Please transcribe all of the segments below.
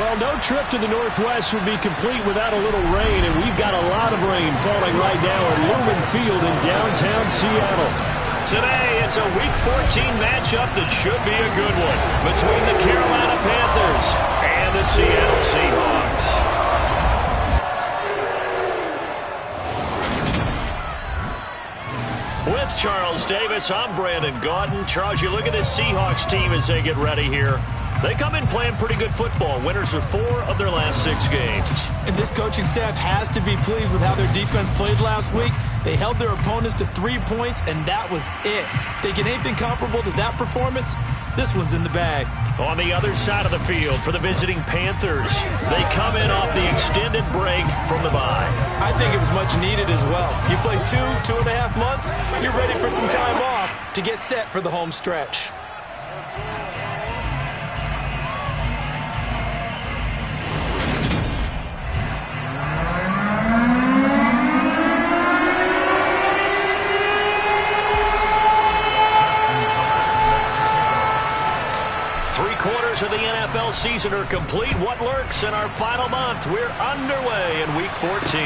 Well, no trip to the Northwest would be complete without a little rain, and we've got a lot of rain falling right now at Lumen Field in downtown Seattle. Today, it's a Week 14 matchup that should be a good one between the Carolina Panthers and the Seattle Seahawks. With Charles Davis, I'm Brandon Gaudin. Charles, you look at this Seahawks team as they get ready here. They come in playing pretty good football. Winners of 4 of their last 6 games. And this coaching staff has to be pleased with how their defense played last week. They held their opponents to 3 points, and that was it. Thinking anything comparable to that performance, this one's in the bag. On the other side of the field for the visiting Panthers, they come in off the extended break from the bye. I think it was much needed as well. You play 2.5 months, you're ready for some time off to get set for the home stretch. Of the NFL season are complete. What lurks in our final month? We're underway in Week 14.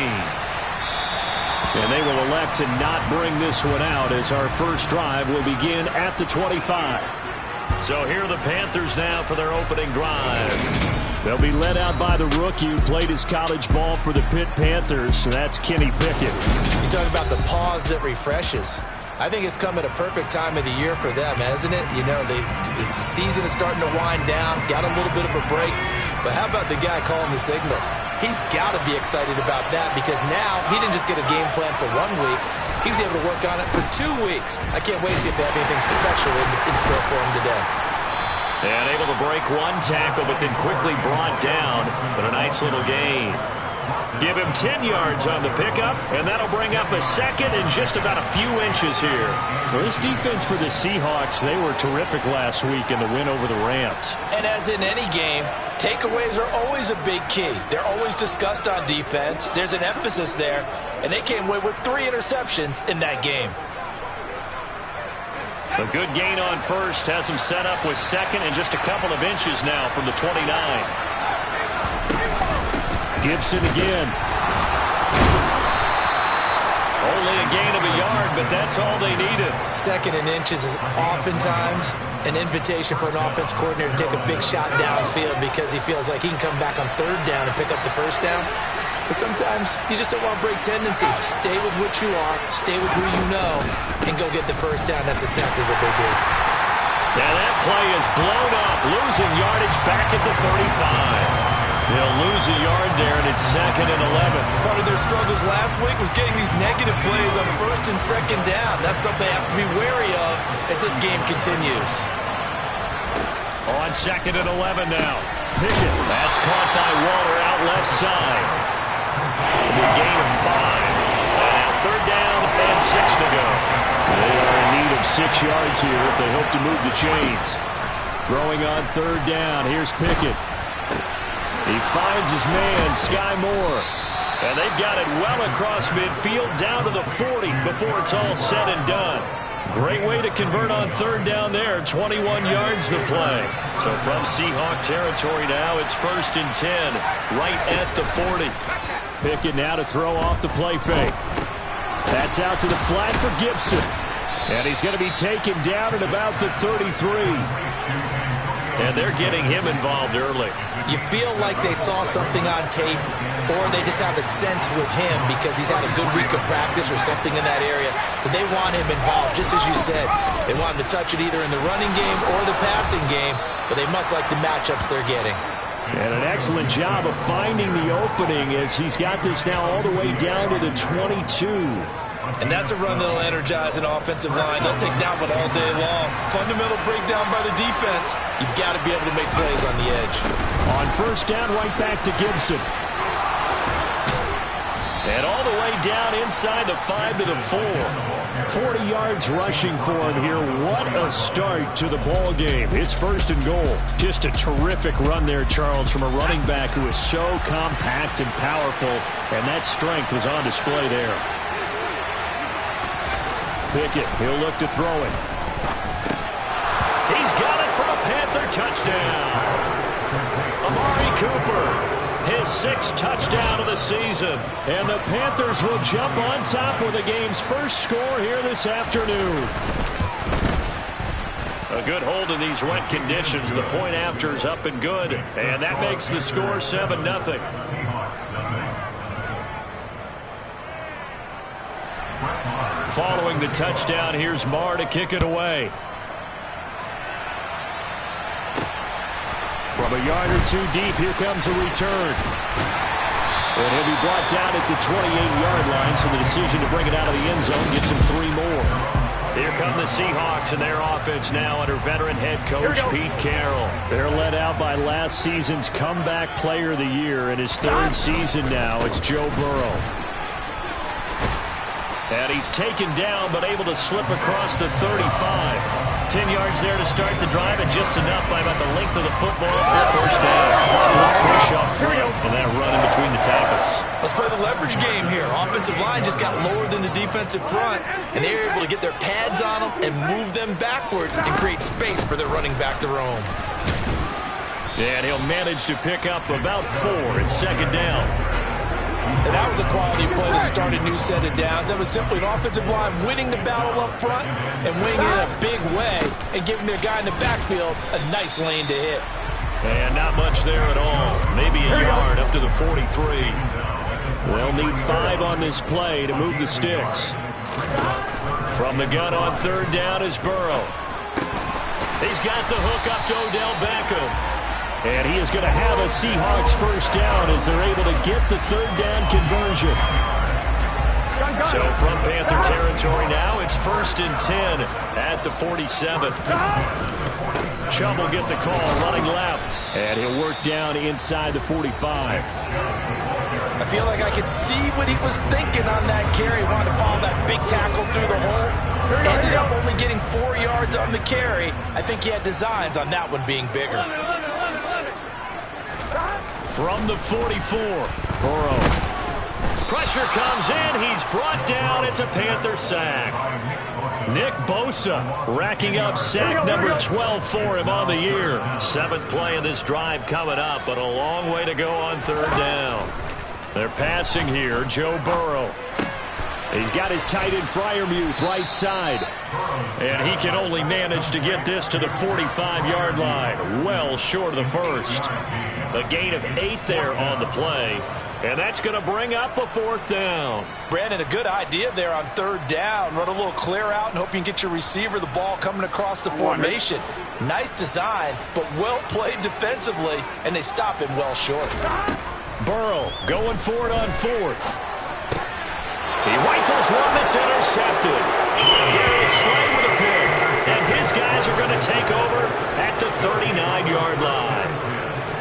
And they will elect to not bring this one out as our first drive will begin at the 25. So here are the Panthers now for their opening drive. They'll be led out by the rookie who played his college ball for the Pitt Panthers, so that's Kenny Pickett. You talk about the pause that refreshes. I think it's come at a perfect time of the year for them, hasn't it? You know, it's the season is starting to wind down, got a little bit of a break. But how about the guy calling the signals? He's got to be excited about that because now he didn't just get a game plan for 1 week. He was able to work on it for 2 weeks. I can't wait to see if they have anything special in store for him today. And able to break 1 tackle, but then quickly brought down. But a nice little gain. Give him 10 yards on the pickup, and that'll bring up a second and just about a few inches here. Well, this defense for the Seahawks, they were terrific last week in the win over the Rams. And as in any game, takeaways are always a big key. They're always discussed on defense. There's an emphasis there, and they came away with 3 interceptions in that game. A good gain on first has him set up with second and just a couple of inches now from the 29. Gibson again. Only a gain of a yard, but that's all they needed. Second and inches is oftentimes an invitation for an offense coordinator to take a big shot downfield because he feels like he can come back on 3rd down and pick up the 1st down. But sometimes you just don't want to break tendency. Stay with what you are, stay with who you know, and go get the 1st down. That's exactly what they did. Now that play is blown up, losing yardage back at the 35. They'll lose a yard there, and it's 2nd and 11. Part of their struggles last week was getting these negative plays on 1st and 2nd down. That's something they have to be wary of as this game continues. On 2nd and 11 now. Pickett. That's caught by Waller out left side. A gain of 5. And now 3rd down and 6 to go. They are in need of 6 yards here if they hope to move the chains. Throwing on 3rd down. Here's Pickett. He finds his man, Sky Moore. And they've got it well across midfield down to the 40 before it's all said and done. Great way to convert on 3rd down there. 21 yards the play. So from Seahawk territory now, it's 1st and 10 right at the 40. Pickett now to throw off the play fake. That's out to the flat for Gibson. And he's going to be taken down at about the 33. And they're getting him involved early. You feel like they saw something on tape, or they just have a sense with him because he's had a good week of practice or something in that area, that they want him involved, just as you said. They want him to touch it either in the running game or the passing game, but they must like the matchups they're getting. And an excellent job of finding the opening as he's got this now all the way down to the 22. And that's a run that'll energize an offensive line. They'll take that one all day long. Fundamental breakdown by the defense. You've got to be able to make plays on the edge. On 1st down, right back to Gibson. And all the way down inside the 5 to the 4. 40 yards rushing for him here. What a start to the ball game. It's 1st and goal. Just a terrific run there, Charles, from a running back who is so compact and powerful, and that strength was on display there. Pickett, he'll look to throw it. He's got it for a Panther touchdown. Amari Cooper, his 6th touchdown of the season. And the Panthers will jump on top with the game's first score here this afternoon. A good hold in these wet conditions. The point after is up and good. And that makes the score 7-0. Following the touchdown, here's Marr to kick it away. From a yard or two deep, here comes a return. And he'll be brought down at the 28-yard line, so the decision to bring it out of the end zone gets him 3 more. Here come the Seahawks and their offense now under veteran head coach Pete Carroll. They're led out by last season's comeback player of the year. In his 3rd season now, it's Joe Burrow. And he's taken down but able to slip across the 35. 10 yards there to start the drive, and just enough by about the length of the football for first down. Good push up front, and that run in between the tackles. Let's play the leverage game here. Offensive line just got lower than the defensive front, and they were able to get their pads on them and move them backwards and create space for their running back to roam. And he'll manage to pick up about 4 at 2nd down. And that was a quality play to start a new set of downs. That was simply an offensive line winning the battle up front and winning it in a big way and giving their guy in the backfield a nice lane to hit. And not much there at all. Maybe a yard up to the 43. They'll need 5 on this play to move the sticks. From the gun on 3rd down is Burrow. He's got the hook up to Odell Beckham. And he is going to have a Seahawks first down as they're able to get the 3rd down conversion. So from Panther territory now, it's 1st and 10 at the 47. Chubb will get the call running left. And he'll work down inside the 45. I feel like I could see what he was thinking on that carry. Wanted to follow that big tackle through the hole. Ended up only getting 4 yards on the carry. I think he had designs on that one being bigger. From the 44, Burrow. Pressure comes in. He's brought down. It's a Panther sack. Nick Bosa racking up sack number 12 for him on the year. 7th play of this drive coming up, but a long way to go on 3rd down. They're passing here. Joe Burrow. He's got his tight end Freiermuth right side. And he can only manage to get this to the 45-yard line. Well short of the 1st. A gain of 8 there on the play. And that's going to bring up a 4th down. Brandon, a good idea there on 3rd down. Run a little clear out and hope you can get your receiver the ball coming across the formation. Nice design, but well played defensively, and they stop him well short. Burrow going for it on 4th. He rifles one that's intercepted. Darius Slay with a pick. And his guys are going to take over at the 39-yard line.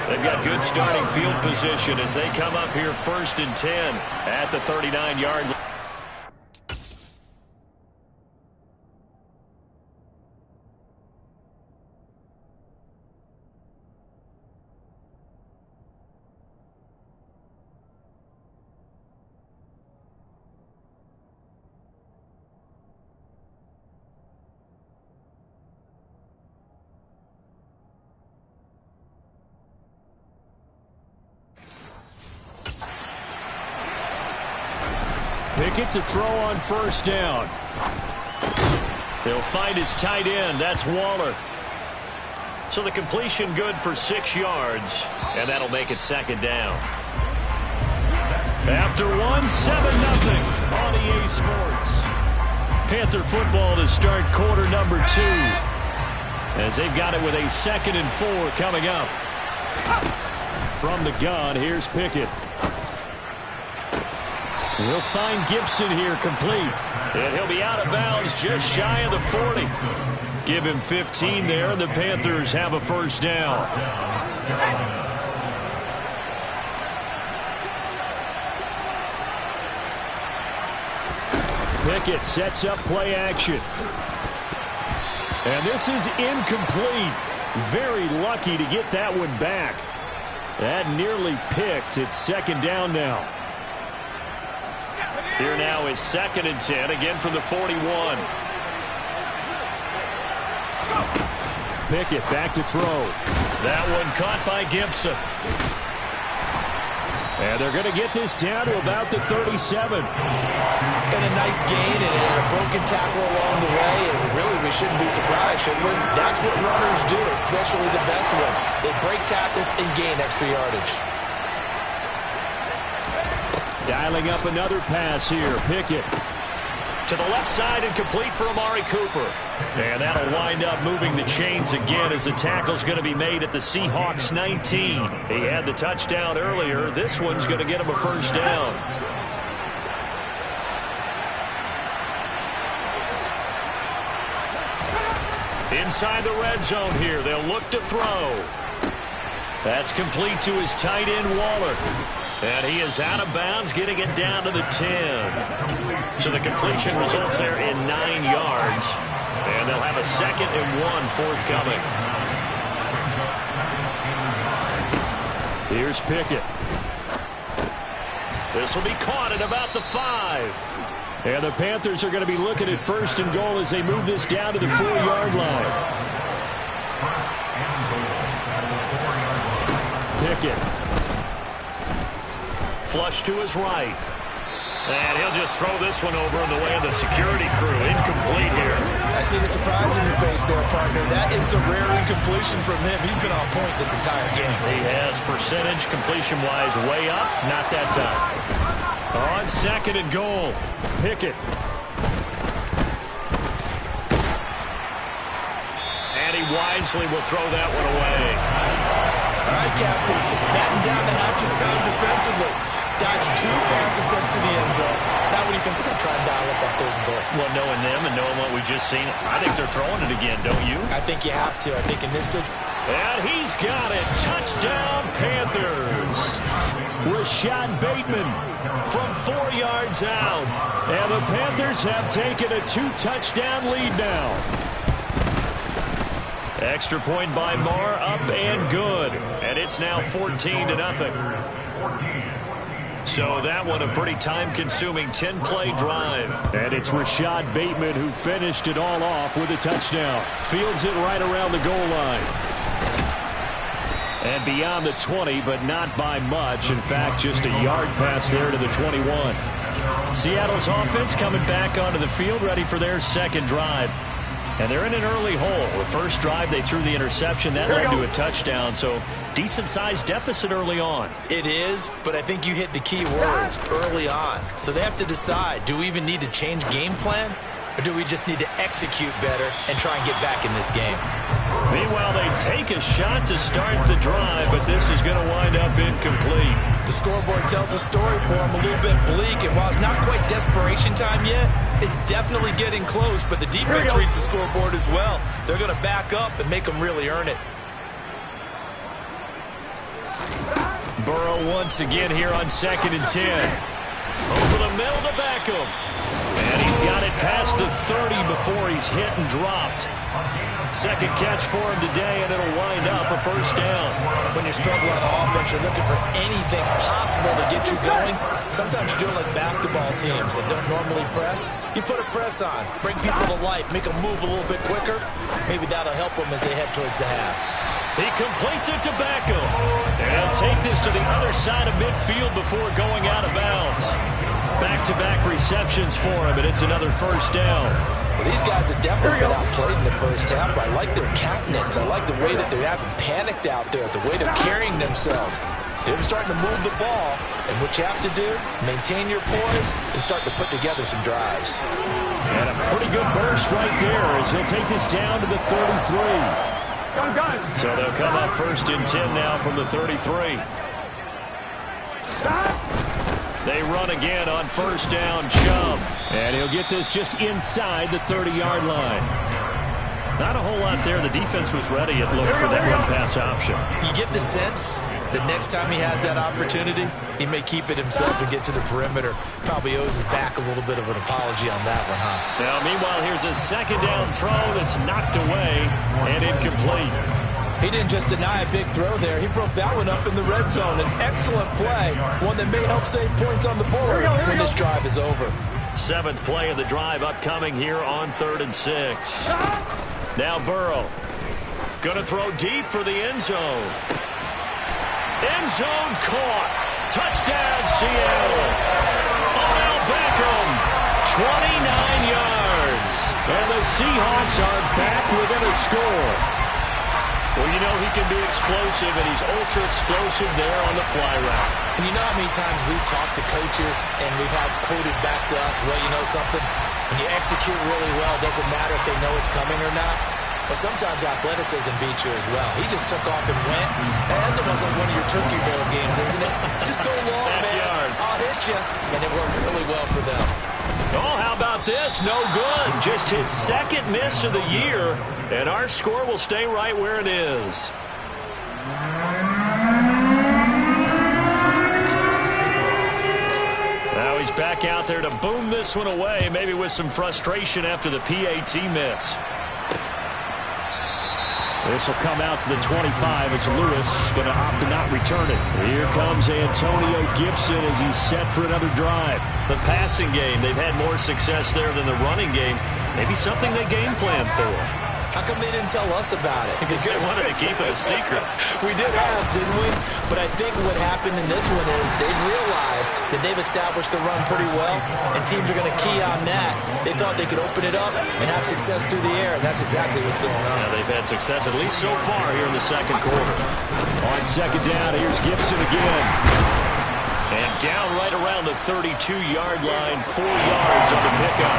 They've got good starting field position as they come up here 1st and 10 at the 39-yard line. Pickett to throw on 1st down. He'll find his tight end. That's Waller. So the completion good for 6 yards, and that'll make it 2nd down. After 1, 7-0 on EA Sports. Panther football to start quarter number 2. As they've got it with a 2nd and 4 coming up. From the gun, here's Pickett. He'll find Gibson here complete. And he'll be out of bounds just shy of the 40. Give him 15 there, and the Panthers have a first down. Pickett sets up play action. And this is incomplete. Very lucky to get that one back. That nearly picked. It's 2nd down now. Here now is 2nd and 10, again from the 41. Pickett back to throw. That one caught by Gibson. And they're going to get this down to about the 37. And a nice gain and a broken tackle along the way. And really, we shouldn't be surprised, should we? That's what runners do, especially the best ones. They break tackles and gain extra yardage. Dialing up another pass here. Pickett. To the left side and complete for Amari Cooper. And that'll wind up moving the chains again as the tackle's going to be made at the Seahawks 19. He had the touchdown earlier. This one's going to get him a first down. Inside the red zone here. They'll look to throw. That's complete to his tight end, Waller. And he is out of bounds, getting it down to the 10. So the completion results there in 9 yards. And they'll have a 2nd and 1 forthcoming. Here's Pickett. This will be caught at about the 5. And the Panthers are going to be looking at 1st and goal as they move this down to the 4-yard line. Pickett. Flush to his right. And he'll just throw this one over in the way of the security crew. Incomplete here. I see the surprise in your face there, partner. That is a rare incompletion from him. He's been on point this entire game. He has percentage completion-wise way up. Not that time. On 2nd and goal. Pickett. And he wisely will throw that one away. All right, Captain. It's batting down the hatches time defensively. Dodged 2 pass attempts to the end zone. Now what do you think they're going to try and dial up on 3rd and goal? Well, knowing them and knowing what we just seen, I think they're throwing it again, don't you? I think you have to. I think in this situation. And he's got it. Touchdown, Panthers. Rashad Bateman from 4 yards out. And the Panthers have taken a 2-touchdown lead now. Extra point by Marr, up and good. And it's now 14-0. So that one a pretty time-consuming 10-play drive. And it's Rashad Bateman who finished it all off with a touchdown. Fields it right around the goal line. And beyond the 20, but not by much. In fact, just a yard pass there to the 21. Seattle's offense coming back onto the field, ready for their 2nd drive. And they're in an early hole. The first drive, they threw the interception. That led to a touchdown. So decent-sized deficit early on. It is, but I think you hit the key words early on. So they have to decide, do we even need to change game plan? Or do we just need to execute better and try and get back in this game? Meanwhile, they take a shot to start the drive, but this is going to wind up incomplete. The scoreboard tells a story for them, a little bit bleak, and while it's not quite desperation time yet, it's definitely getting close, but the defense reads the scoreboard as well. They're going to back up and make them really earn it. Burrow once again here on 2nd and 10. Over the middle to Beckham. And he's got it past the 30 before he's hit and dropped. 2nd catch for him today, and it'll wind up a first down. When you're struggling on offense, you're looking for anything possible to get you going. Sometimes you do it like basketball teams that don't normally press. You put a press on, bring people to life, make them move a little bit quicker. Maybe that'll help them as they head towards the half. He completes it to Beckham. And he'll take this to the other side of midfield before going out of bounds. Back-to-back receptions for him, and it's another first down. Well, these guys have definitely been outplayed in the first half. I like their countenance. I like the way that they haven't panicked out there, the way they're carrying themselves. They're starting to move the ball, and what you have to do, maintain your poise and start to put together some drives. And a pretty good burst right there as he'll take this down to the 33. So they'll come up 1st and 10 now from the 33. They run again on 1st down, Chubb. And he'll get this just inside the 30-yard line. Not a whole lot there. The defense was ready, it looked, for that run-pass option. You get the sense that next time he has that opportunity, he may keep it himself and get to the perimeter. Probably owes his back a little bit of an apology on that one, huh? Now, meanwhile, here's a 2nd down throw that's knocked away and incomplete. He didn't just deny a big throw there. He broke that one up in the red zone. An excellent play, one that may help save points on the board when this drive is over. 7th play of the drive upcoming here on 3rd and 6. Now Burrow. Gonna throw deep for the end zone. End zone caught. Touchdown, Seattle. Odell Beckham, 29 yards. And the Seahawks are back within a score. Well, you know he can be explosive, and he's ultra explosive there on the fly route. And you know how many times we've talked to coaches and we've had quoted back to us, well, you know something? When you execute really well, it doesn't matter if they know it's coming or not. But sometimes athleticism beats you as well. He just took off and went. That's almost like one of your Turkey Bowl games, isn't it? Just go long, man. I'll hit you. And it worked really well for them. Oh, how about this? No good. Just his second miss of the year. And our score will stay right where it is. Now he's back out there to boom this one away, maybe with some frustration after the PAT miss. This will come out to the 25 as Lewis going to opt to not return it. Here comes Antonio Gibson as he's set for another drive. The passing game, they've had more success there than the running game. Maybe something they game plan for. How come they didn't tell us about it? Because they wanted to keep it a secret. We did ask, didn't we? But I think what happened in this one is they've realized that they've established the run pretty well, and teams are going to key on that. They thought they could open it up and have success through the air, and that's exactly what's going on. Yeah, they've had success, at least so far, here in the second quarter. On second down, here's Gibson again. And down right around the 32-yard line, 4 yards of the pickup.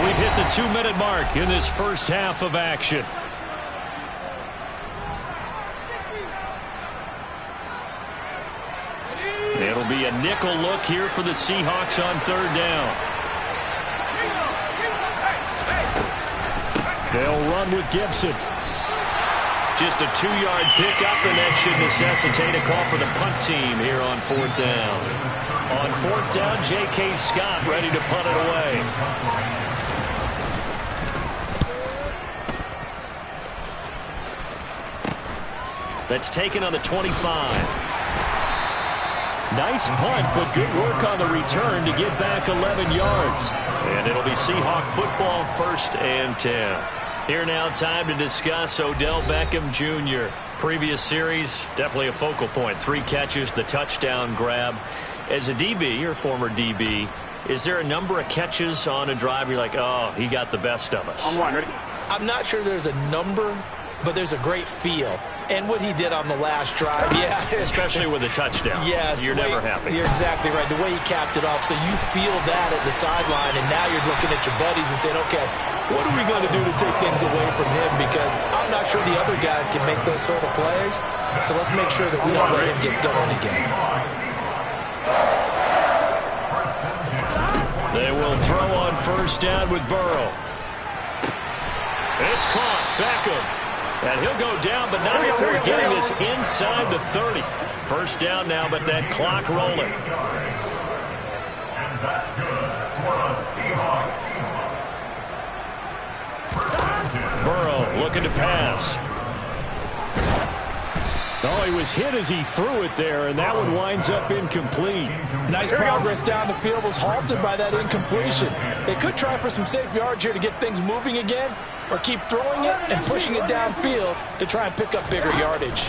We've hit the 2-minute mark in this first half of action. It'll be a nickel look here for the Seahawks on third down. They'll run with Gibson. Just a 2-yard pickup, and that should necessitate a call for the punt team here on fourth down. On fourth down, J.K. Scott ready to punt it away. That's taken on the 25. Nice punt, but good work on the return to get back 11 yards. And it'll be Seahawk football, 1st and 10. Here now, time to discuss Odell Beckham Jr. Previous series, definitely a focal point. 3 catches, the touchdown grab. As a DB, or former DB, is there a number of catches on a drive you're like, oh, he got the best of us? I'm not sure there's a number, but there's a great feel. And what he did on the last drive, yeah. Especially with a touchdown. Yes. You're never happy. You're exactly right. The way he capped it off, so you feel that at the sideline, and now you're looking at your buddies and saying, okay, what are we going to do to take things away from him? Because I'm not sure the other guys can make those sort of plays. So let's make sure that we don't let him get going again. They will throw on first down with Burrow. It's caught. Beckham. And he'll go down, but not before getting this inside the 30. First down now, but that clock rolling. Burrow looking to pass. Oh, he was hit as he threw it there, and that one winds up incomplete. Nice progress down the field was halted by that incompletion. They could try for some safe yards here to get things moving again, or keep throwing it and pushing it downfield to try and pick up bigger yardage.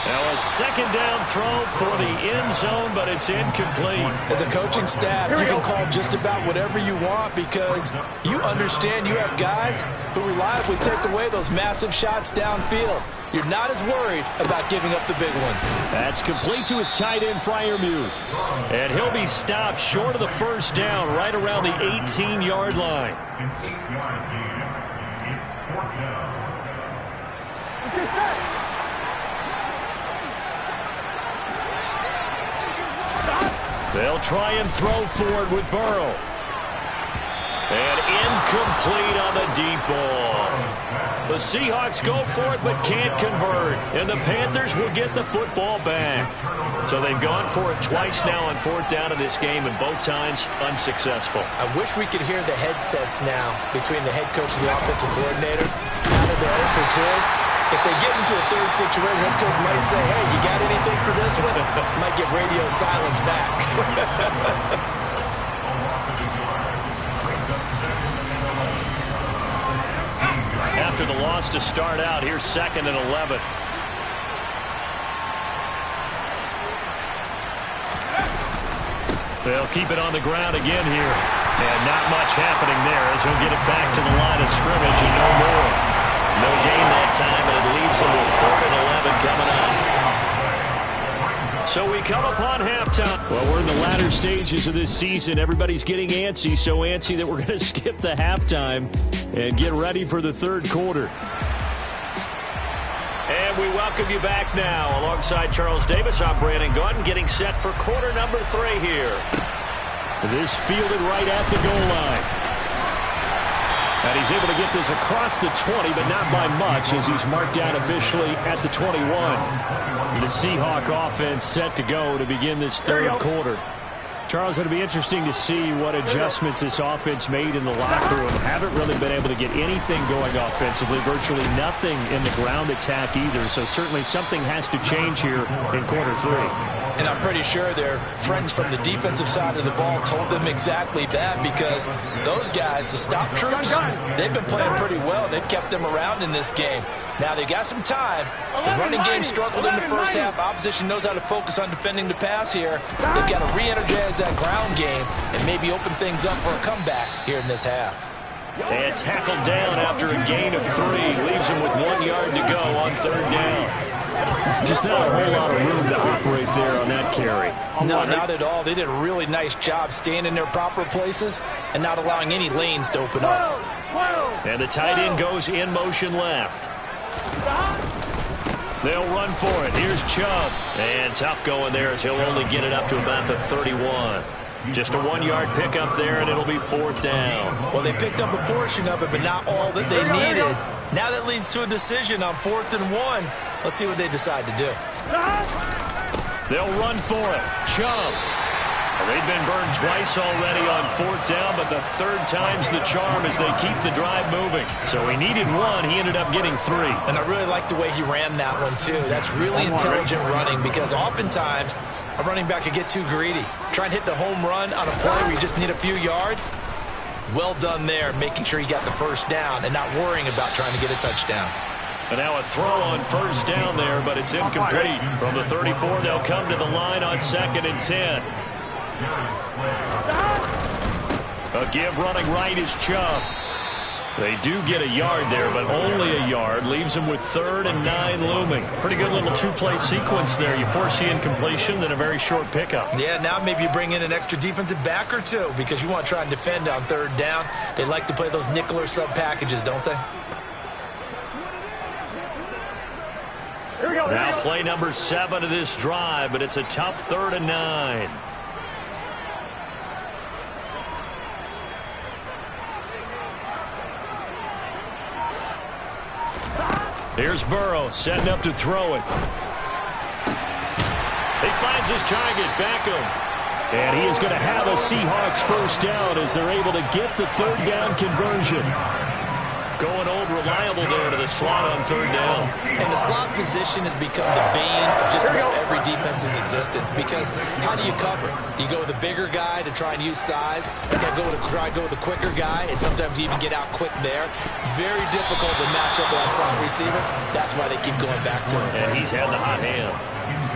Now a second down throw for the end zone, but it's incomplete. As a coaching staff, you can call just about whatever you want because you understand you have guys who reliably take away those massive shots downfield. You're not as worried about giving up the big one. That's complete to his tight end, Freiermuth. And he'll be stopped short of the first down right around the 18-yard line. They'll try and throw forward with Burrow. And incomplete on the deep ball. The Seahawks go for it but can't convert. And the Panthers will get the football back. So they've gone for it twice now on fourth down in this game, and both times unsuccessful. I wish we could hear the headsets now between the head coach and the offensive coordinator. Out of there for 2. If they get into a third situation, head coach might say, hey, you got anything for this one? Might get radio silence back. After the loss to start out, here's 2nd and 11. They'll keep it on the ground again here. And not much happening there as he'll get it back to the line of scrimmage and no more. No gain that time, and it leaves him with 3rd and 11 coming up. So we come upon halftime. Well, we're in the latter stages of this season. Everybody's getting antsy, so antsy that we're going to skip the halftime and get ready for the 3rd quarter. And we welcome you back now. Alongside Charles Davis, I'm Brandon Gaudin, getting set for quarter number 3 here. This fielded right at the goal line. And he's able to get this across the 20, but not by much, as he's marked down officially at the 21. The Seahawk offense set to go to begin this 3rd quarter. Charles, it'll be interesting to see what adjustments this offense made in the locker room. Haven't really been able to get anything going offensively, virtually nothing in the ground attack either. So certainly something has to change here in quarter 3. And I'm pretty sure their friends from the defensive side of the ball told them exactly that, because those guys, the stop troops, they've been playing pretty well. They've kept them around in this game. Now they got some time. The running game struggled in the first half. Opposition knows how to focus on defending the pass here. They've got to re-energize that ground game and maybe open things up for a comeback here in this half. And tackled down after a gain of 3. Leaves him with 1 yard to go on 3rd down. Just not a whole lot of room to operate there on that carry. No, not at all. They did a really nice job staying in their proper places and not allowing any lanes to open up. And the tight end goes in motion left. They'll run for it. Here's Chubb. And tough going there as he'll only get it up to about the 31. Just a 1 yard pickup there, and it'll be 4th down. Well, they picked up a portion of it, but not all that they needed. Now that leads to a decision on 4th and 1. Let's see what they decide to do. They'll run for it. Chubb. They've been burned twice already on 4th down, but the 3rd time's the charm as they keep the drive moving. So he needed 1. He ended up getting 3. And I really like the way he ran that one, too. That's really intelligent running, because oftentimes a running back could get too greedy. Try and hit the home run on a play where you just need a few yards. Well done there, making sure you got the 1st down and not worrying about trying to get a touchdown. And now a throw on 1st down there, but it's incomplete. From the 34, they'll come to the line on 2nd and 10. A give running right is Chubb. They do get a yard there, but only a yard. Leaves them with 3rd and 9 looming. Pretty good little 2-play sequence there. You force the incompletion, then a very short pickup. Yeah, now maybe you bring in an extra defensive back or 2 because you want to try and defend on 3rd down. They like to play those nickel or sub packages, don't they? Now play number 7 of this drive, but it's a tough 3rd and 9. Here's Burrow setting up to throw it. He finds his target, Beckham. And he is going to have a Seahawks 1st down as they're able to get the 3rd down conversion. Going old reliable there to the slot on 3rd down. And the slot position has become the bane of just about every defense's existence, because how do you cover? Do you go with the bigger guy to try and use size? You got to try to go with the quicker guy, and sometimes you even get out quick there. Very difficult to match up with that slot receiver. That's why they keep going back to him. And he's had the hot hand.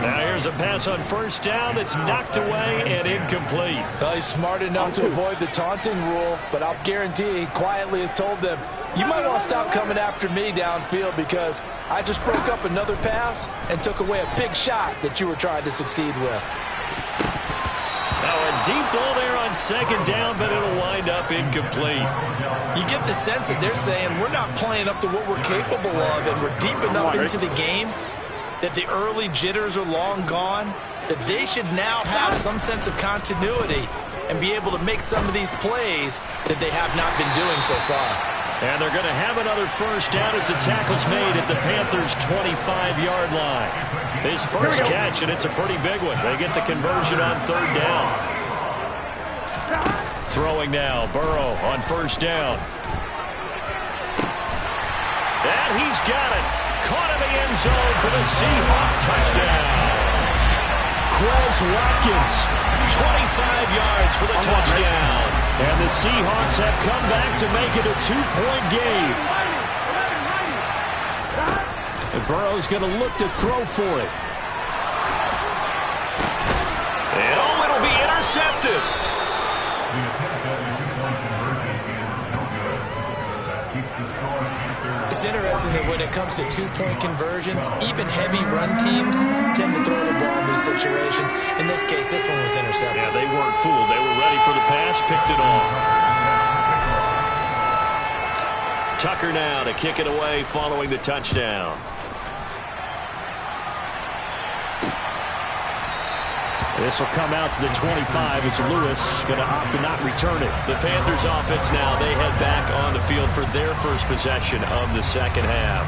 Now here's a pass on 1st down that's knocked away and incomplete. Well, he's smart enough to avoid the taunting rule, but I'll guarantee he quietly has told them, you might want to stop coming after me downfield because I just broke up another pass and took away a big shot that you were trying to succeed with. Now a deep ball there on 2nd down, but it'll wind up incomplete. You get the sense that they're saying we're not playing up to what we're capable of, and we're deep enough into the game that the early jitters are long gone, that they should now have some sense of continuity and be able to make some of these plays that they have not been doing so far. And they're going to have another 1st down as the tackle's made at the Panthers' 25-yard line. His first catch, and it's a pretty big one. They get the conversion on 3rd down. Throwing now, Burrow on 1st down. And he's got it. caught in the end zone for the Seahawk touchdown. Quez Watkins, 25 yards for the touchdown. And the Seahawks have come back to make it a 2-point game. And Burrow's going to look to throw for it. And it'll be intercepted. It's interesting that when it comes to two-point conversions, even heavy run teams tend to throw the ball in these situations. In this case, this one was intercepted. Yeah, they weren't fooled. They were ready for the pass, picked it off. Tucker now to kick it away following the touchdown. This will come out to the 25 as Lewis going to opt to not return it. The Panthers offense now, they head back on the field for their first possession of the second half.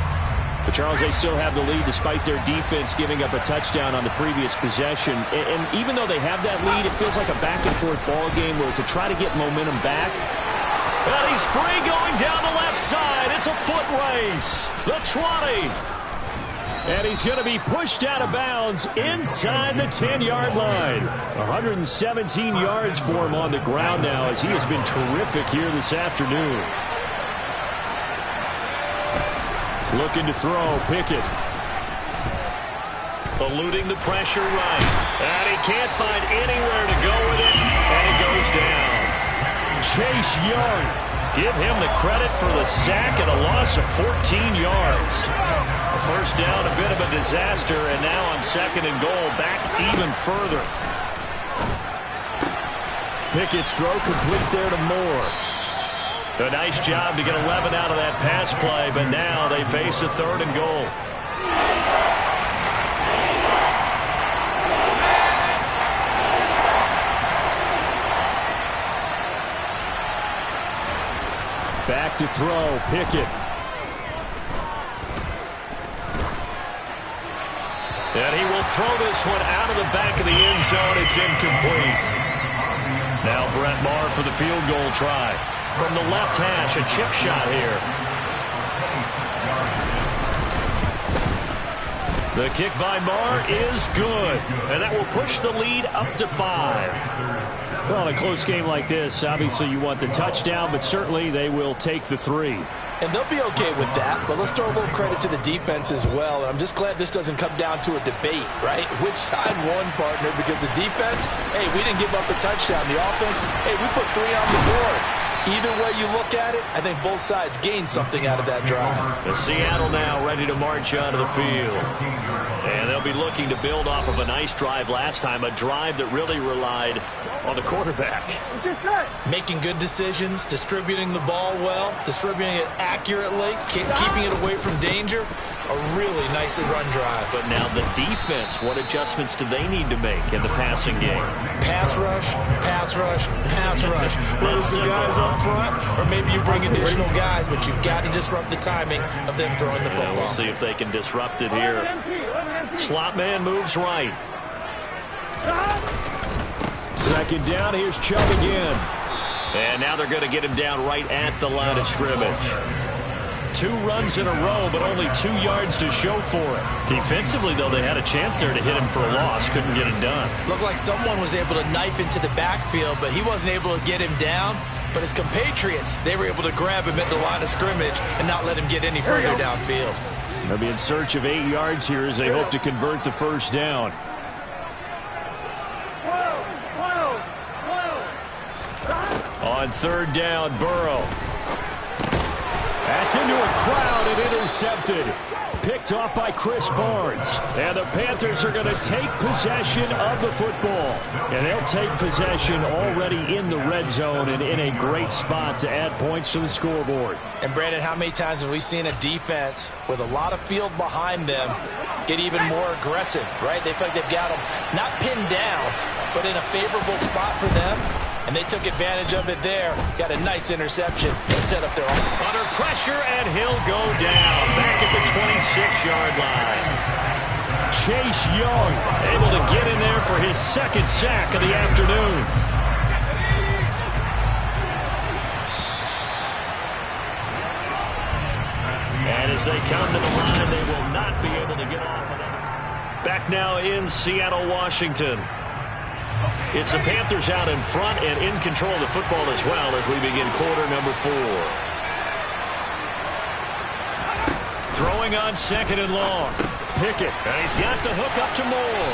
But Charles, they still have the lead despite their defense giving up a touchdown on the previous possession. And even though they have that lead, it feels like a back-and-forth ball game where to try to get momentum back. And he's free going down the left side. It's a foot race. The 20. And he's going to be pushed out of bounds inside the 10-yard line. 117 yards for him on the ground now as he has been terrific here this afternoon. Looking to throw, Pickett. Eluding the pressure right. And he can't find anywhere to go with it. And it goes down. Chase Young. Give him the credit for the sack and a loss of 14 yards. A first down, a bit of a disaster, and now on second and goal, back even further. Pickett's throw complete there to Moore. A nice job to get 11 out of that pass play, but now they face a third and goal. Back to throw, Pickett. And he will throw this one out of the back of the end zone. It's incomplete. Now Brett Maher for the field goal try. From the left hash, a chip shot here. The kick by Maher is good. And that will push the lead up to 5. Well, in a close game like this, obviously you want the touchdown, but certainly they will take the 3. And they'll be okay with that, but let's throw a little credit to the defense as well. And I'm just glad this doesn't come down to a debate, right? Which side won, partner? Because the defense, hey, we didn't give up a touchdown. The offense, hey, we put 3 on the board. Either way you look at it, I think both sides gained something out of that drive. The Seattle now ready to march onto the field. And they'll be looking to build off of a nice drive last time, a drive that really relied on the quarterback. Making good decisions, distributing the ball well, distributing it accurately, keeping it away from danger. A really nicely run drive. But now the defense, what adjustments do they need to make in the passing game? Pass rush, pass rush, pass rush. Whether it's the guys up front or maybe you bring additional guys, but you've got to disrupt the timing of them throwing the football. We'll see if they can disrupt it here. Slot man moves right. Second down, here's Chubb again. And now they're going to get him down right at the line of scrimmage. 2 runs in a row, but only 2 yards to show for it. Defensively, though, they had a chance there to hit him for a loss. Couldn't get it done. Looked like someone was able to knife into the backfield, but he wasn't able to get him down. But his compatriots, they were able to grab him at the line of scrimmage and not let him get any further downfield. They'll be in search of 8 yards here as they hope to convert the first down. On third down, Burrow. That's into a crowd and intercepted. Picked off by Chris Barnes. And the Panthers are going to take possession of the football. And they'll take possession already in the red zone and in a great spot to add points to the scoreboard. And Brandon, how many times have we seen a defense with a lot of field behind them get even more aggressive, right? They feel like they've got them not pinned down, but in a favorable spot for them. And they took advantage of it there. Got a nice interception and set up their own. Under pressure, and he'll go down. Back at the 26-yard line. Chase Young able to get in there for his second sack of the afternoon. And as they come to the line, they will not be able to get off another. Back now in Seattle, Washington. It's the Panthers out in front and in control of the football as well as we begin quarter number 4. Throwing on second and long. Pickett, and he's got the hook up to Moore.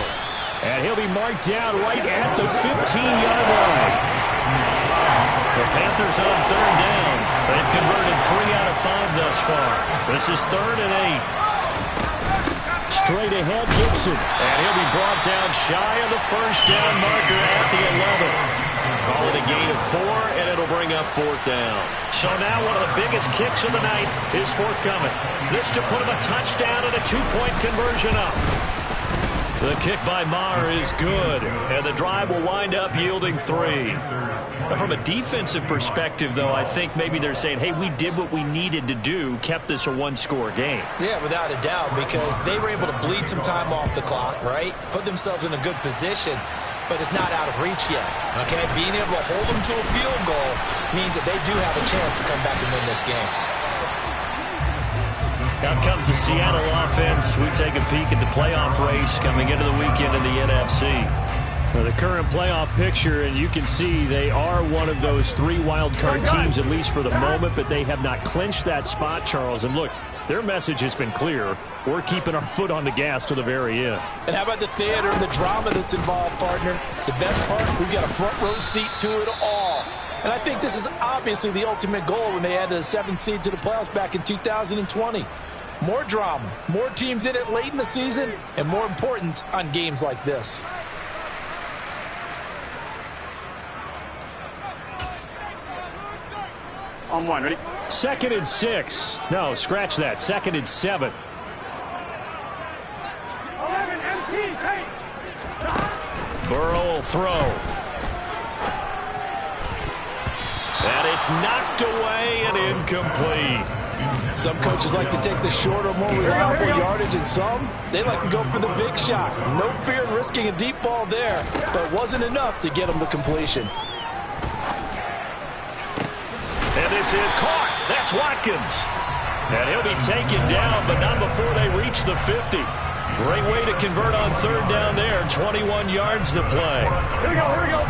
And he'll be marked down right at the 15-yard line. The Panthers on third down. They've converted 3 out of 5 thus far. This is 3rd and 8. Straight ahead, Gibson. And he'll be brought down shy of the first down marker at the 11. Call it a gain of 4, and it'll bring up 4th down. So now one of the biggest kicks of the night is forthcoming. This to put him a touchdown and a 2-point conversion up. The kick by Maher is good, and the drive will wind up yielding 3. From a defensive perspective, though, I think maybe they're saying, hey, we did what we needed to do, kept this a 1-score game. Yeah, without a doubt, because they were able to bleed some time off the clock, right? Put themselves in a good position, but it's not out of reach yet, okay? Being able to hold them to a field goal means that they do have a chance to come back and win this game. Out comes the Seattle offense. We take a peek at the playoff race coming into the weekend in the NFC. Well, the current playoff picture, and you can see they are one of those 3 wild card teams, at least for the moment, but they have not clinched that spot, Charles. And look, their message has been clear. We're keeping our foot on the gas to the very end. And how about the theater and the drama that's involved, partner? The best part, we've got a front row seat to it all. And I think this is obviously the ultimate goal when they added a 7th seed to the playoffs back in 2020. More drama, more teams in it late in the season, and more importance on games like this. On 1, ready? 2nd and 6. No, scratch that. 2nd and 7. Burrow will throw. And it's knocked away and incomplete. Some coaches like to take the shorter, more reliable yardage, and some, they like to go for the big shot. No fear in risking a deep ball there, but it wasn't enough to get them the completion. And this is caught. That's Watkins. And he'll be taken down, but not before they reach the 50. Great way to convert on third down there. 21 yards to play. Here we go, here we go.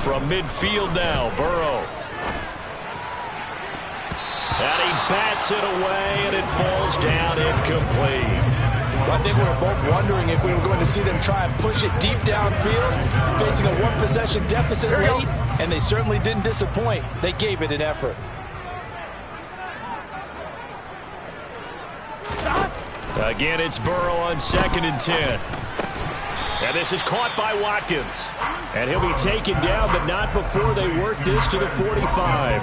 From midfield now, Burrow. And he bats it away, and it falls down incomplete. I think we were both wondering if we were going to see them try and push it deep downfield, facing a 1-possession deficit late, and they certainly didn't disappoint. They gave it an effort. Again, it's Burrow on 2nd and 10. And this is caught by Watkins. And he'll be taken down, but not before they work this to the 45.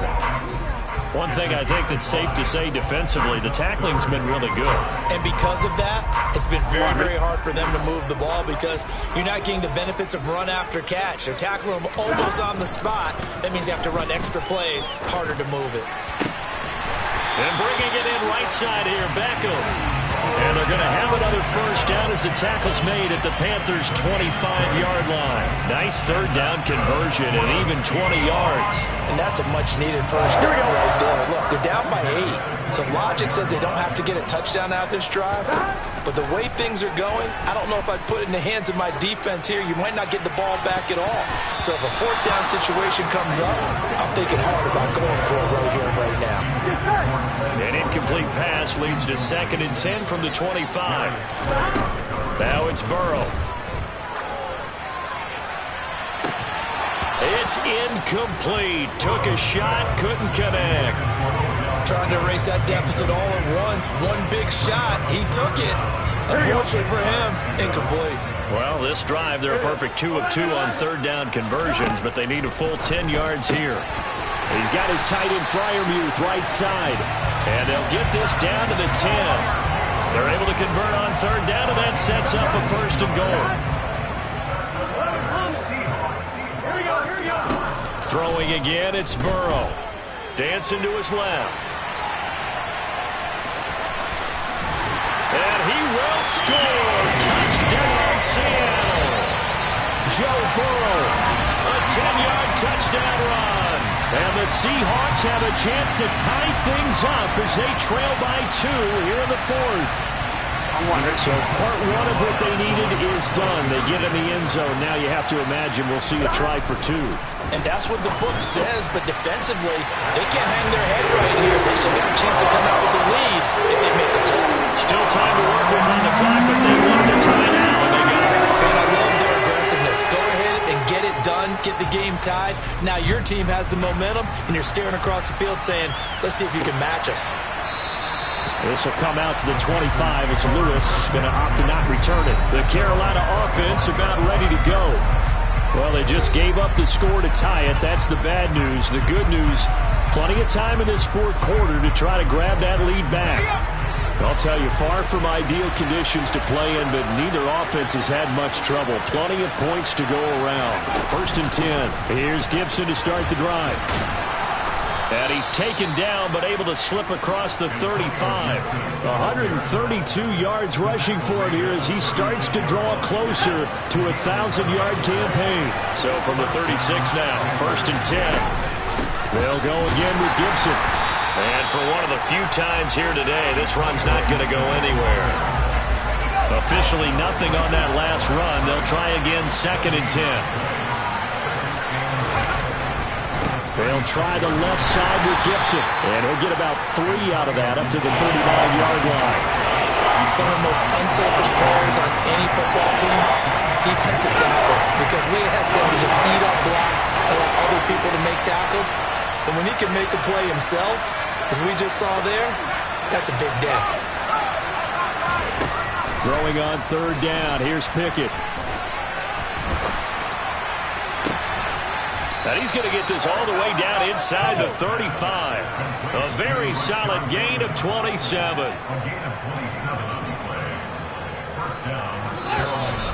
One thing I think that's safe to say defensively, the tackling's been really good. And because of that, it's been very, very hard for them to move the ball because you're not getting the benefits of run after catch. They're tackling them almost on the spot. That means you have to run extra plays, harder to move it. And bringing it in right side here, Beckham. And they're going to have another first down as the tackle's made at the Panthers' 25-yard line. Nice third down conversion and even 20 yards. And that's a much-needed first down right there. Look, they're down by 8. So logic says they don't have to get a touchdown out of this drive. But the way things are going, I don't know if I'd put it in the hands of my defense here. You might not get the ball back at all. So if a 4th down situation comes up, I'm thinking hard about going for it right here, right now. An incomplete pass leads to 2nd and 10 from the 25. Now it's Burrow. It's incomplete. Took a shot, couldn't connect. Trying to erase that deficit all at once. One big shot. He took it. Unfortunately for him, incomplete. Well, this drive, they're a perfect 2 of 2 on third down conversions, but they need a full 10 yards here. He's got his tight end Freiermuth right side. And they'll get this down to the 10. They're able to convert on third down, and that sets up a 1st and goal. Throwing again, it's Burrow. Dancing to his left. And he will score. Touchdown, Seattle. Joe Burrow, a 10-yard touchdown run. And the Seahawks have a chance to tie things up as they trail by 2 here in the 4th. So part 1 of what they needed is done. They get in the end zone. Now you have to imagine we'll see a try for 2. And that's what the book says, but defensively, they can't hang their head right here. They still got a chance to come out with the lead if they make the play. Still time to work with on the clock, but they want the tie now, and they got it. And I love their aggressiveness. Go ahead and get it done, get the game tied. Now your team has the momentum, and you're staring across the field saying, let's see if you can match us. This will come out to the 25 as Lewis going to opt to not return it. The Carolina offense about ready to go. Well, they just gave up the score to tie it. That's the bad news. The good news, plenty of time in this 4th quarter to try to grab that lead back. I'll tell you, far from ideal conditions to play in, but neither offense has had much trouble. Plenty of points to go around. 1st and 10. Here's Gibson to start the drive. And he's taken down, but able to slip across the 35. 132 yards rushing for him here as he starts to draw closer to a 1,000-yard campaign. So from the 36 now, 1st and 10. They'll go again with Gibson. And for one of the few times here today, this run's not going to go anywhere. Officially nothing on that last run. They'll try again 2nd and 10. They'll try the left side with Gibson. And he'll get about 3 out of that up to the 39-yard line. Some of the most unselfish players on any football team, defensive tackles, because we ask them to just eat up blocks and allow other people to make tackles. But when he can make a play himself, as we just saw there, that's a big day. Throwing on 3rd down. Here's Pickett. And he's going to get this all the way down inside the 35. A very solid gain of 27.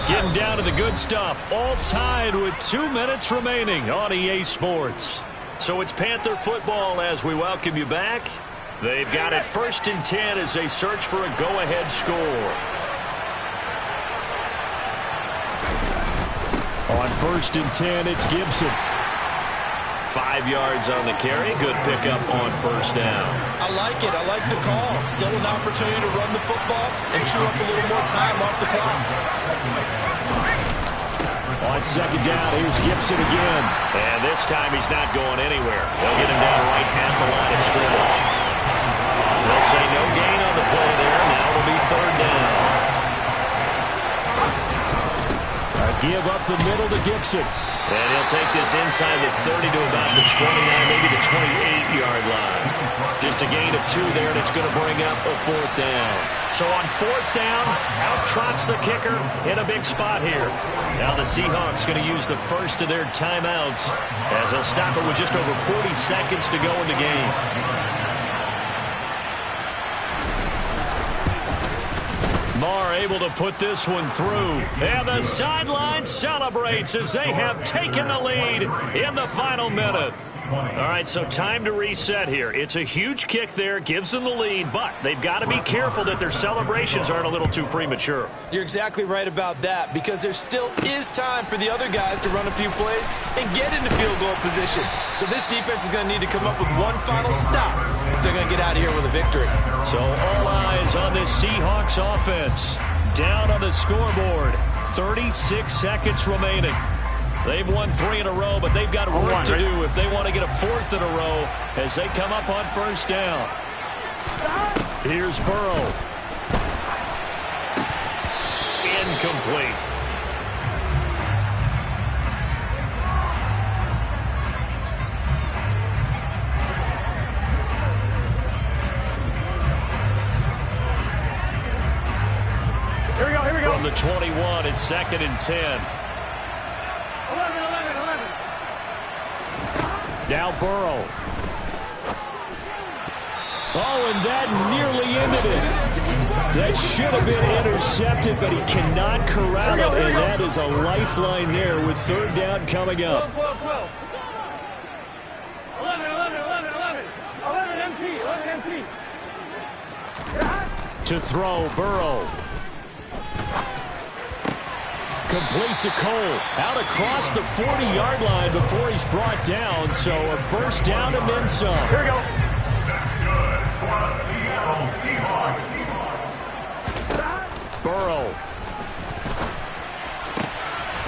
Getting down to the good stuff. All tied with 2 minutes remaining on EA Sports. So it's Panther football as we welcome you back. They've got it 1st and 10 as they search for a go-ahead score. On 1st and 10, it's Gibson. 5 yards on the carry. Good pickup on 1st down. I like it. I like the call. Still an opportunity to run the football and chew up a little more time off the clock. On 2nd down, here's Gibson again. And this time he's not going anywhere. They'll get him down right at the line of scrimmage. They'll say no gain on the play there. Now it'll be 3rd down. Give up the middle to Gibson. And he'll take this inside the 30 to about the 29, maybe the 28-yard line. Just a gain of 2 there, and it's going to bring up a 4th down. So on 4th down, out trots the kicker in a big spot here. Now the Seahawks going to use the first of their timeouts as they'll stop it with just over 40 seconds to go in the game. Marr able to put this one through. And the sideline celebrates as they have taken the lead in the final minute. All right, so time to reset here. It's a huge kick there, gives them the lead, but they've got to be careful that their celebrations aren't a little too premature. You're exactly right about that, because there still is time for the other guys to run a few plays and get into field goal position. So this defense is going to need to come up with one final stop if they're going to get out of here with a victory. So all eyes on this Seahawks offense. Down on the scoreboard, 36 seconds remaining. They've won 3 in a row, but they've got work to do if they want to get a 4th in a row as they come up on 1st down. Here's Burrow. Incomplete. Here we go. From the 21, it's 2nd and 10. Now Burrow. Oh, and that nearly ended it. That should have been intercepted, but he cannot corral it, and that is a lifeline there with 3rd down coming up. 11 MT. To throw, Burrow. Complete to Cole. Out across the 40-yard line before he's brought down. So a first down and then some. Here we go. That's good for the Seattle Seahawks. Burrow.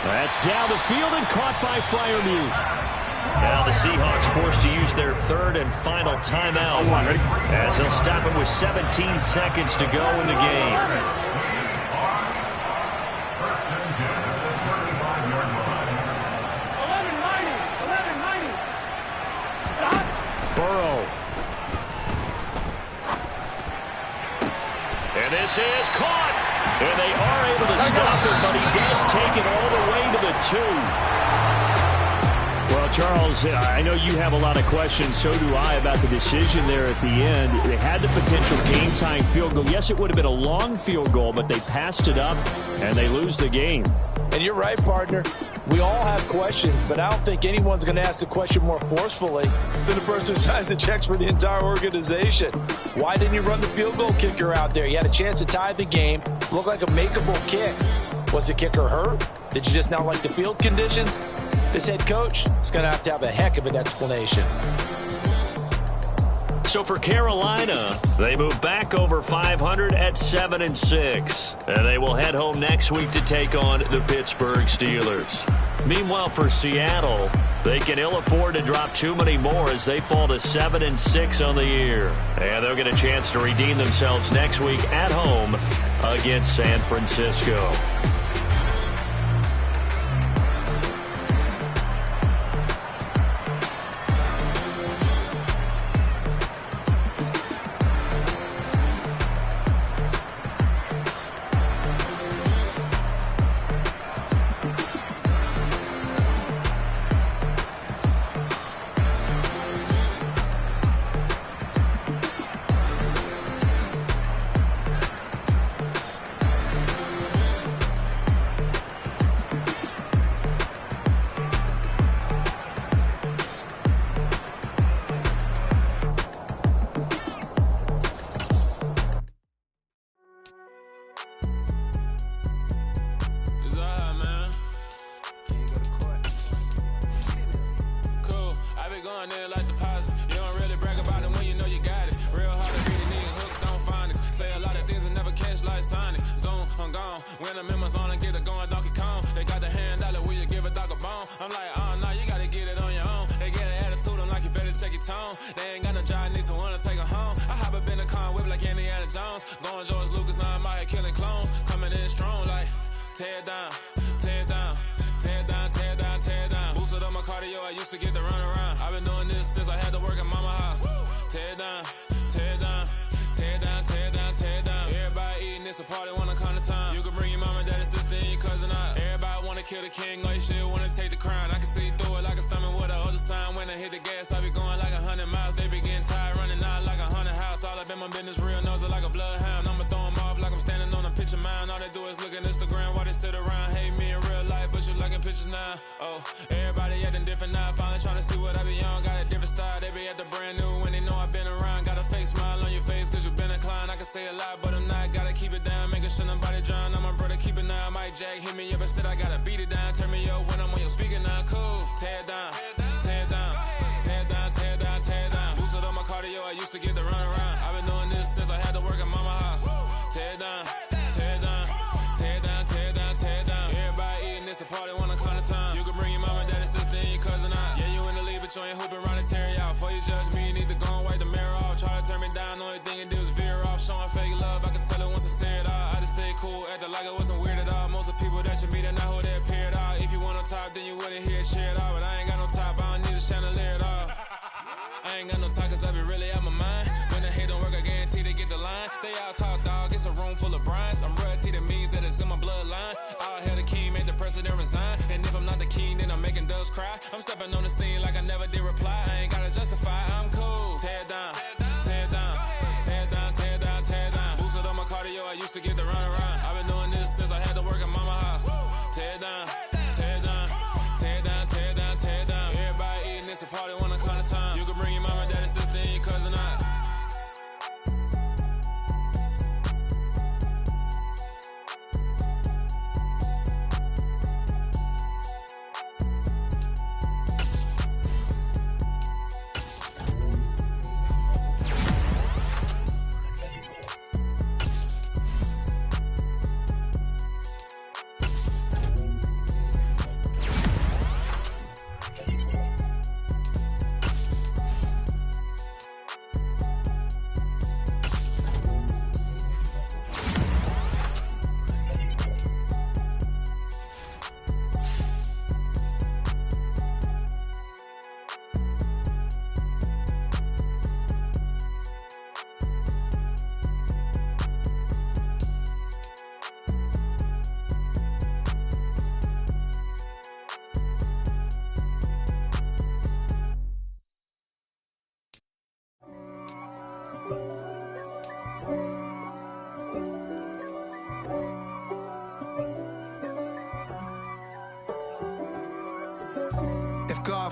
That's down the field and caught by Freiermuth. Now the Seahawks forced to use their third and final timeout as they'll stop it with 17 seconds to go in the game. Burrow. And this is caught. And they are able to stop it, but he does take it all the way to the 2. Well, Charles, I know you have a lot of questions. So do I about the decision there at the end. They had the potential game-tying field goal. Yes, it would have been a long field goal, but they passed it up, and they lose the game. And you're right, partner. We all have questions, but I don't think anyone's going to ask the question more forcefully than the person who signs the checks for the entire organization. Why didn't you run the field goal kicker out there? You had a chance to tie the game. Looked like a makeable kick. Was the kicker hurt? Did you just not like the field conditions? This head coach is going to have a heck of an explanation. So for Carolina, they move back over 500 at 7-6. And they will head home next week to take on the Pittsburgh Steelers. Meanwhile, for Seattle, they can ill afford to drop too many more as they fall to 7-6 on the year. And they'll get a chance to redeem themselves next week at home against San Francisco.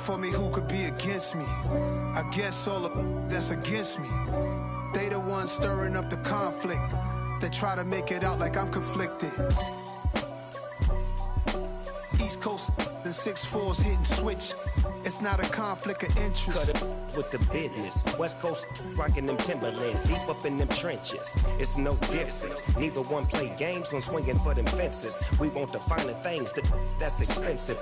for me, who could be against me? I guess all the that's against me. They the ones stirring up the conflict. They try to make it out like I'm conflicted. East Coast and 6'4's hitting switch. It's not a conflict of interest. Cut it with the business. West Coast rocking them Timberlands, deep up in them trenches. It's no difference. Neither one play games when swinging for them fences. We want the finer things that's expensive.